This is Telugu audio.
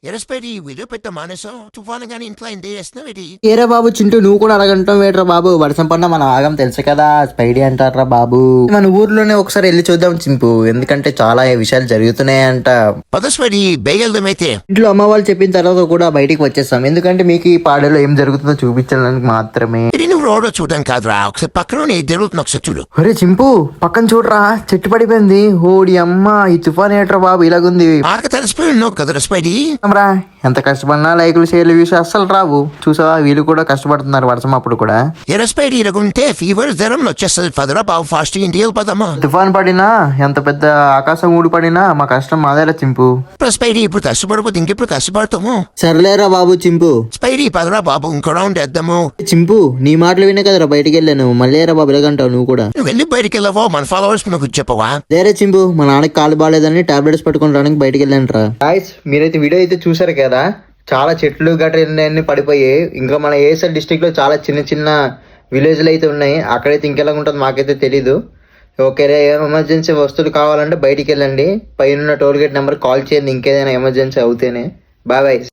ఎరస్పేటి వీడియో పెట్ట మానేసో తుఫాను గాని ఇంట్లో ఏం చేస్తున్నావు? ఏరా బాబు చింటూ, నువ్వు కూడా అడగంటాం వేట్రా బాబు. వర్షం పడినా మన ఆగం తెలుసు కదా, స్పైడీ అంటారా బాబు. మన ఊర్లోనే ఒకసారి వెళ్ళి చూద్దాం చింపు, ఎందుకంటే చాలా విషయాలు జరుగుతున్నాయంట. పదస్పడి బేగెళ్దామైతే ఇంట్లో అమ్మ వాళ్ళు చెప్పిన తర్వాత కూడా బయటికి వచ్చేస్తాం, ఎందుకంటే మీకు ఈ పాడలో ఏం జరుగుతుందో చూపించడానికి మాత్రమే. నువ్వు రోడ్ చూడడం కాదురా, ఒకసారి పక్కన జరుగుతున్న ఒకసారి చూడు. అరే చింపు, పక్కన చూడరా, చెట్టు పడిపోయింది. ఓడి అమ్మ, ఈ తుఫాన్ ఏట్రా బాబు ఇలాగుంది. బాగా తెలిసిపోయి ఉన్నావు కదరా స్పైడీ. ఎంత కష్టపడినా లైకులు షేర్లు వ్యూస్ అస్సలు రావు. చూసావా, వీళ్ళు కూడా కష్టపడుతున్నారు వర్షం అప్పుడు కూడా. ఎరస్పైడి ఇలాగుంటే ఫీవర్ జ్వరం వచ్చేస్తుంది. పదరా బాబు, ఫాస్ట్ ఇంటికి వెళ్ళిపోదామా. తుఫాన్ పడినా, ఎంత పెద్ద ఆకాశం ఊడిపడినా మా కష్టం మాదేలా చింపు. స్పైడీ ఇప్పుడు కష్టపడిపోతే ఇంకెప్పుడు కష్టపడతాము. సర్లేరా బాబు చింపు. స్పైడీ పదరా బాబు, ఇంకో రౌండ్ వేద్దాము. చింపు, నీ మాటలు వినే కదరా బయటికి వెళ్ళాను. మళ్ళీ రా బాబు ఇలాగంటావు నువ్వు కూడా. నువ్వు వెళ్ళి బయటికి వెళ్ళవో మన ఫాలోవర్స్ నాకు చెప్పవా. లేరే చింపు, మా నాన్నకి కాలు బాగాలేదని టాబ్లెట్స్ పట్టుకుని రావడానికి బయటికి వెళ్ళాను రా. మీరైతే వీడియో అయితే చూసారు కదా, చాలా చెట్లు గట్రా పడిపోయాయి. ఇంకా మన ఏఎస్ఎల్ డిస్ట్రిక్ట్ లో చాలా చిన్న చిన్న విలేజ్లు అయితే ఉన్నాయి. అక్కడైతే ఇంకెలా ఉంటుంది మాకైతే తెలీదు. ఓకే రే, ఎమర్జెన్సీ వస్తువులు కావాలంటే బయటికి వెళ్ళండి. పైన టోల్ గేట్ నెంబర్ కాల్ చేయండి, ఇంకేదైనా ఎమర్జెన్సీ అవుతేనే. Bye bye.